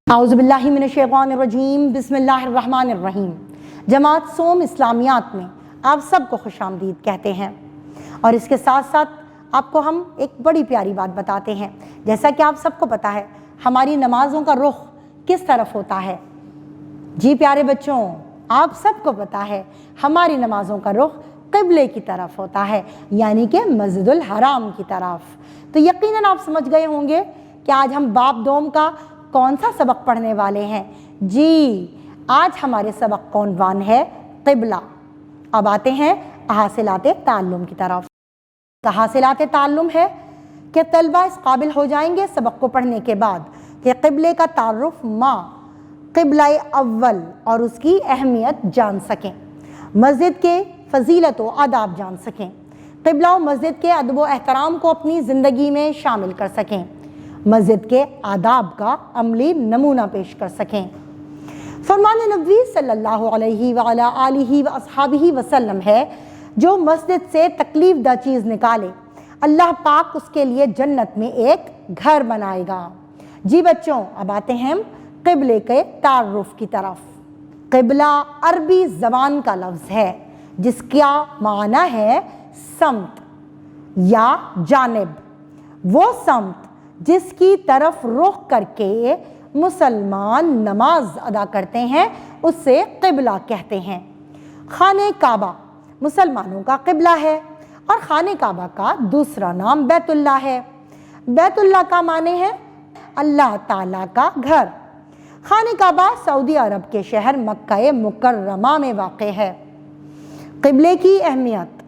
اعوذ باللہ من الشیطان الرجیم بسم اللہ الرحمن الرحیم۔ جماعت سوم اسلامیات میں آپ سب کو خوش آمدید کہتے ہیں، اور اس کے ساتھ ساتھ آپ کو ہم ایک بڑی پیاری بات بتاتے ہیں۔ جیسا کہ آپ سب کو پتہ ہے ہماری نمازوں کا رخ کس طرف ہوتا ہے؟ جی پیارے بچوں، آپ سب کو پتہ ہے ہماری نمازوں کا رخ قبلے کی طرف ہوتا ہے، یعنی کہ مسجد الحرام کی طرف۔ تو یقیناً آپ سمجھ گئے ہوں گے کہ آج ہم باب دوم کا کون سا سبق پڑھنے والے ہیں۔ جی آج ہمارے سبق کا عنوان ہے قبلہ۔ اب آتے ہیں حاصلات تعلم کی طرف۔ حاصلات تعلم ہے کہ طلبہ اس قابل ہو جائیں گے سبق کو پڑھنے کے بعد کہ قبلے کا تعارف قبلہ اول اور اس کی اہمیت جان سکیں، مسجد کے فضیلت و آداب جان سکیں، قبلہ و مسجد کے ادب و احترام کو اپنی زندگی میں شامل کر سکیں، مسجد کے آداب کا عملی نمونہ پیش کر سکیں۔ فرمان نبوی صلی اللہ علیہ وآلہ آلہ وأصحابہ وسلم ہے، جو مسجد سے تکلیف دہ چیز نکالے اللہ پاک اس کے لیے جنت میں ایک گھر بنائے گا۔ جی بچوں، اب آتے ہیں قبلے کے تعارف کی طرف۔ قبلہ عربی زبان کا لفظ ہے جس کا معنی ہے سمت یا جانب۔ وہ سمت جس کی طرف رخ کر کے مسلمان نماز ادا کرتے ہیں اسے قبلہ کہتے ہیں۔ خانہ کعبہ مسلمانوں کا قبلہ ہے، اور خانہ کعبہ کا دوسرا نام بیت اللہ ہے۔ بیت اللہ کا معنی ہے اللہ تعالیٰ کا گھر۔ خانہ کعبہ سعودی عرب کے شہر مکہ مکرمہ میں واقع ہے۔ قبلے کی اہمیت: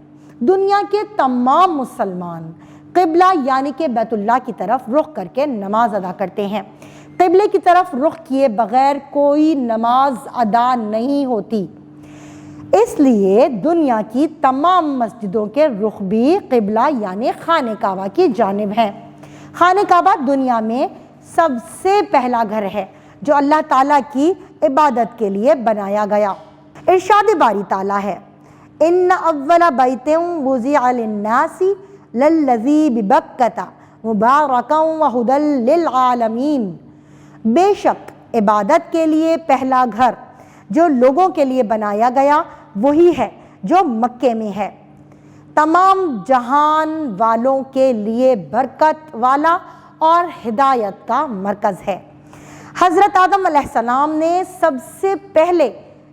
دنیا کے تمام مسلمان قبلہ یعنی کہ بیت اللہ کی طرف رخ کر کے نماز ادا کرتے ہیں۔ قبلے کی طرف رخ کیے بغیر کوئی نماز ادا نہیں ہوتی، اس لیے دنیا کی تمام مسجدوں کے رخ بھی قبلہ یعنی خانہ کعبہ کی جانب ہیں۔ خانہ کعبہ دنیا میں سب سے پہلا گھر ہے جو اللہ تعالیٰ کی عبادت کے لیے بنایا گیا۔ ارشاد باری تعالیٰ ہے، ان اول بیت وضع للناس للذی ببکۃ مبارکا وہدی للعالمین۔ بے شک عبادت کے لیے پہلا گھر جو لوگوں کے لیے بنایا گیا وہی ہے جو مکے میں ہے، تمام جہان والوں کے لیے برکت والا اور ہدایت کا مرکز ہے۔ حضرت آدم علیہ السلام نے سب سے پہلے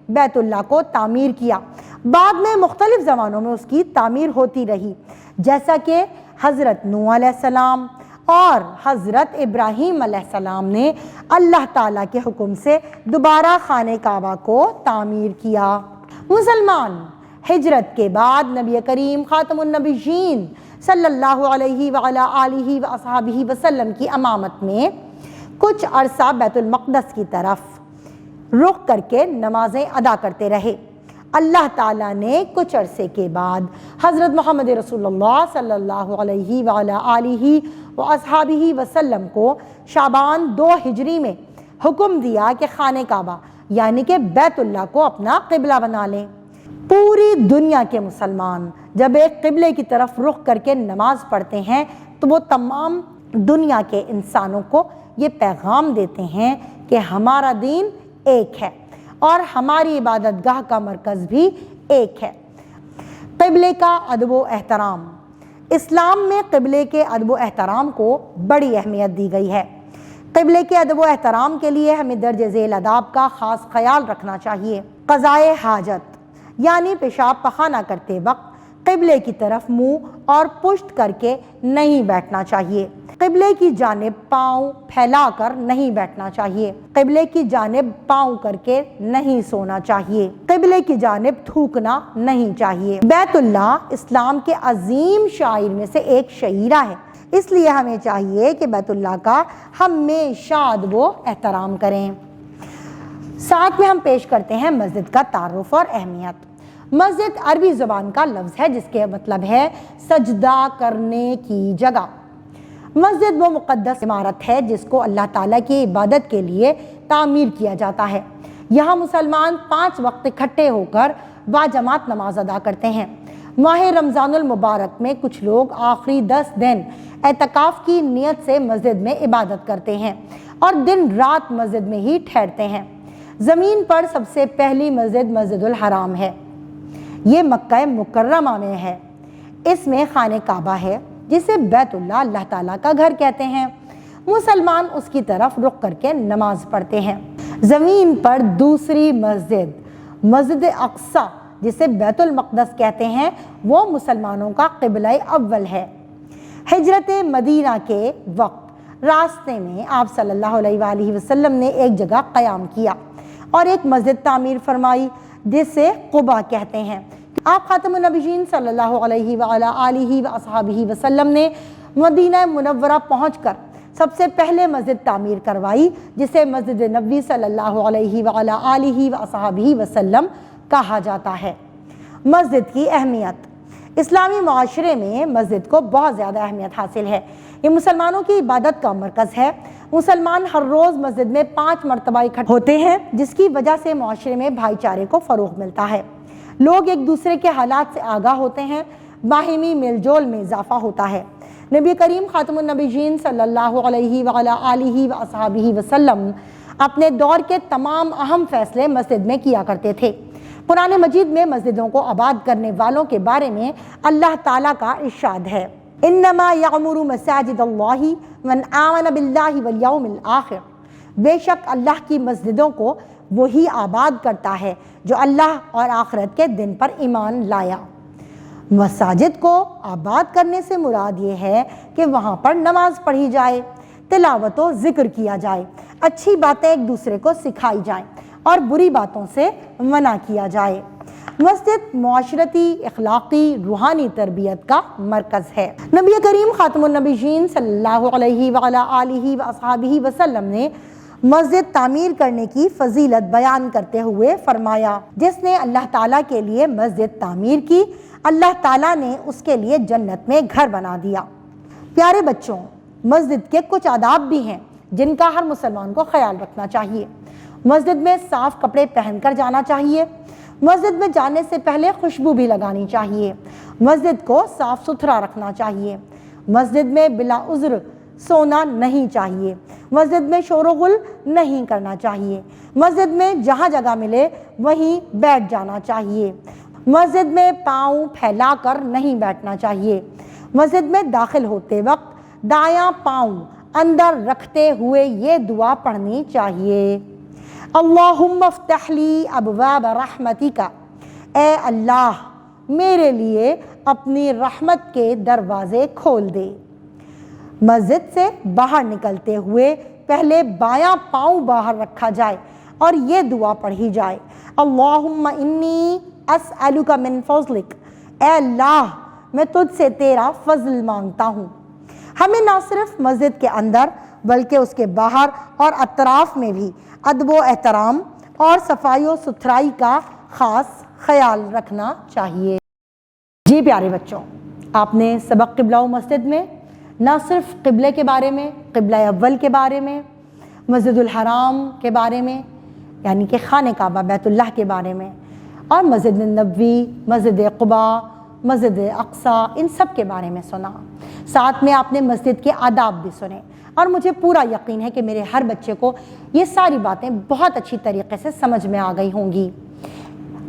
بیت اللہ کو تعمیر کیا، بعد میں مختلف زمانوں میں اس کی تعمیر ہوتی رہی، جیسا کہ حضرت نوح علیہ السلام اور حضرت ابراہیم علیہ السلام نے اللہ تعالیٰ کے حکم سے دوبارہ خانہ کعبہ کو تعمیر کیا۔ مسلمان ہجرت کے بعد نبی کریم خاتم النبیین صلی اللہ علیہ وآلہ آلہ وأصحابہ وسلم کی امامت میں کچھ عرصہ بیت المقدس کی طرف رخ کر کے نمازیں ادا کرتے رہے۔ اللہ تعالیٰ نے کچھ عرصے کے بعد حضرت محمد رسول اللہ صلی اللہ علیہ وآلہ آلہ وأصحابہ وسلم کو شعبان 2 ہجری میں حکم دیا کہ خانہ کعبہ یعنی کہ بیت اللہ کو اپنا قبلہ بنا لیں۔ پوری دنیا کے مسلمان جب ایک قبلے کی طرف رخ کر کے نماز پڑھتے ہیں تو وہ تمام دنیا کے انسانوں کو یہ پیغام دیتے ہیں کہ ہمارا دین ایک ہے اور ہماری عبادت گاہ کا مرکز بھی ایک ہے۔ قبلے کا ادب و احترام: اسلام میں قبلے کے ادب و احترام کو بڑی اہمیت دی گئی ہے۔ قبلے کے ادب و احترام کے لیے ہمیں درج ذیل آداب کا خاص خیال رکھنا چاہیے۔ قضائے حاجت یعنی پیشاب پخانہ کرتے وقت قبلے کی طرف منہ اور پشت کر کے نہیں بیٹھنا چاہیے۔ قبلے کی جانب پاؤں پھیلا کر نہیں بیٹھنا چاہیے۔ قبلے کی جانب پاؤں کر کے نہیں سونا چاہیے۔ قبلے کی جانب تھوکنا نہیں چاہیے۔ بیت اللہ اسلام کے عظیم شعائر میں سے ایک شعیرہ ہے، اس لیے ہمیں چاہیے کہ بیت اللہ کا ہمیشہ ادب و احترام کریں۔ ساتھ میں ہم پیش کرتے ہیں مسجد کا تعارف اور اہمیت۔ مسجد عربی زبان کا لفظ ہے جس کے مطلب ہے سجدہ کرنے کی جگہ۔ مسجد وہ مقدس عمارت ہے جس کو اللہ تعالیٰ کی عبادت کے لیے تعمیر کیا جاتا ہے۔ یہاں مسلمان 5 وقت اکٹھے ہو کر باجماعت نماز ادا کرتے ہیں۔ माह रमज़ानुल मुबारक में कुछ लोग आखिरी 10 दिन एतकाफ़ की नियत से मस्जिद में इबादत करते हैं और दिन रात मस्जिद में ही ठहरते हैं। ज़मीन पर सबसे पहली मस्जिद मस्जिदुल हराम है। ये मक्का मुकर्रमा में है। इसमें खाने काबा है जिसे बैतुल्लाह अल्लाह ताला का घर कहते हैं। मुसलमान उसकी तरफ रुख करके नमाज पढ़ते हैं। ज़मीन पर दूसरी मस्जिद मस्जिद अक्सा जिसे बैतुल मक़दस कहते हैं वो मुसलमानों का क़िबला अव्वल है। हिजरत मदीना के वक्त रास्ते में आप सल्लल्लाहु अलैहि वसल्लम ने एक जगह क़याम किया और एक मस्जिद तामीर फरमाई जिसे कुबा कहते हैं। आप खातमुन नबीयीन सल्लल्लाहु अलैहि वसल्लम ने मदीना मुनव्वरा पहुंचकर सबसे पहले मस्जिद तामीर करवाई जिसे मस्जिद नबवी सल्लल्लाहु अलैहि वसल्लम कहा जाता है। मस्जिद की अहमियत, इस्लामी माशरे में मस्जिद को बहुत ज़्यादा अहमियत हासिल है। ये मुसलमानों की इबादत का मरकज़ है। मुसलमान हर रोज़ मस्जिद में 5 मरतबा इकट्ठे होते हैं जिसकी वजह से माशरे में भाईचारे को फ़रोग़ मिलता है। लोग एक दूसरे के हालात से आगाह होते हैं। बाहिमी मेलजोल में इजाफ़ा होता है। नबी करीम खातमुन नबीयीन सल्लल्लाहु अलैहि वसल्लम अपने दौर के तमाम अहम फ़ैसले मस्जिद में किया करते थे। कुरान मजीद में मस्जिदों को आबाद करने वालों के बारे में अल्लाह ताला का इरशाद है, इन्नमा यअमुरु मसाजिदल्लाहि मन आमन बिल्लाहि वल यौमिल आखिर। बेशक अल्लाह की मस्जिदों को वही आबाद करता है जो अल्लाह और आखिरत के दिन पर ईमान लाया। मसाजिद को आबाद करने से मुराद ये है कि वहाँ पर नमाज पढ़ी जाए, तिलावत व ज़िक्र किया जाए, अच्छी बातें एक दूसरे को सिखाई जाएं और बुरी बातों से मना किया जाए। मस्जिद मुआशरती, इखलाकी, रूहानी तरबियत का मरकज़ है। नबी करीम खातमुन नबीयीन सल्लल्लाहु अलैहि वसल्लम ने मस्जिद तामीर करने की फजीलत बयान करते हुए फरमाया, जिसने अल्लाह ताला के लिए मस्जिद तामीर की, अल्लाह ताला ने उसके लिए जन्नत में घर बना दिया। प्यारे बच्चों, मस्जिद के कुछ आदाब भी हैं जिनका हर मुसलमान को ख्याल रखना चाहिए। मस्जिद में साफ़ कपड़े पहनकर जाना चाहिए। मस्जिद में जाने से पहले खुशबू भी लगानी चाहिए। मस्जिद को साफ़ सुथरा रखना चाहिए। मस्जिद में बिला उज़्र सोना नहीं चाहिए। मस्जिद में शोर-ओ-गुल नहीं करना चाहिए। मस्जिद में जहाँ जगह मिले वहीं बैठ जाना चाहिए। मस्जिद में पाँव फैलाकर नहीं बैठना चाहिए। मस्जिद में दाखिल होते वक्त दायां पाँव अंदर रखते हुए ये दुआ पढ़नी चाहिए, अल्लाहुम्मा फ़्तह ली अबवाब रहमतिका। ए अल्लाह, मेरे लिए अपनी रहमत के दरवाज़े खोल दे। मस्जिद से बाहर निकलते हुए पहले बायां पाँव बाहर रखा जाए और ये दुआ पढ़ी जाए, अल्लाहुम्मा इन्नी अस्अलुका मिन फ़ज़लिक। ए अल्लाह, मैं तुझसे तेरा फ़ज़ल मांगता हूँ। हमें ना सिर्फ मस्जिद के अंदर बल्कि उसके बाहर और अतराफ़ में भी अदब व एहतराम और सफाई व सुथराई का ख़ास ख्याल रखना चाहिए। जी प्यारे बच्चों, आपने सबक क़िबला व मस्जिद में ना सिर्फ क़िबले के बारे में, क़िबला अव्वल के बारे में, मस्जिदुल हराम के बारे में यानी कि खाने काबा बैतुल्लाह के बारे में, और मस्जिद नबवी, मस्जिद कुबा, मस्जिद अक्सा, इन सब के बारे में सुना। साथ में आपने मस्जिद के आदाब भी सुने और मुझे पूरा यकीन है कि मेरे हर बच्चे को ये सारी बातें बहुत अच्छी तरीके से समझ में आ गई होंगी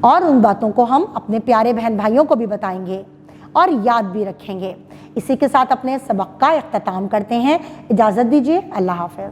और उन बातों को हम अपने प्यारे बहन भाइयों को भी बताएंगे और याद भी रखेंगे। इसी के साथ अपने सबक का इख्तिताम करते हैं। इजाज़त दीजिए, अल्लाह हाफ़िज़।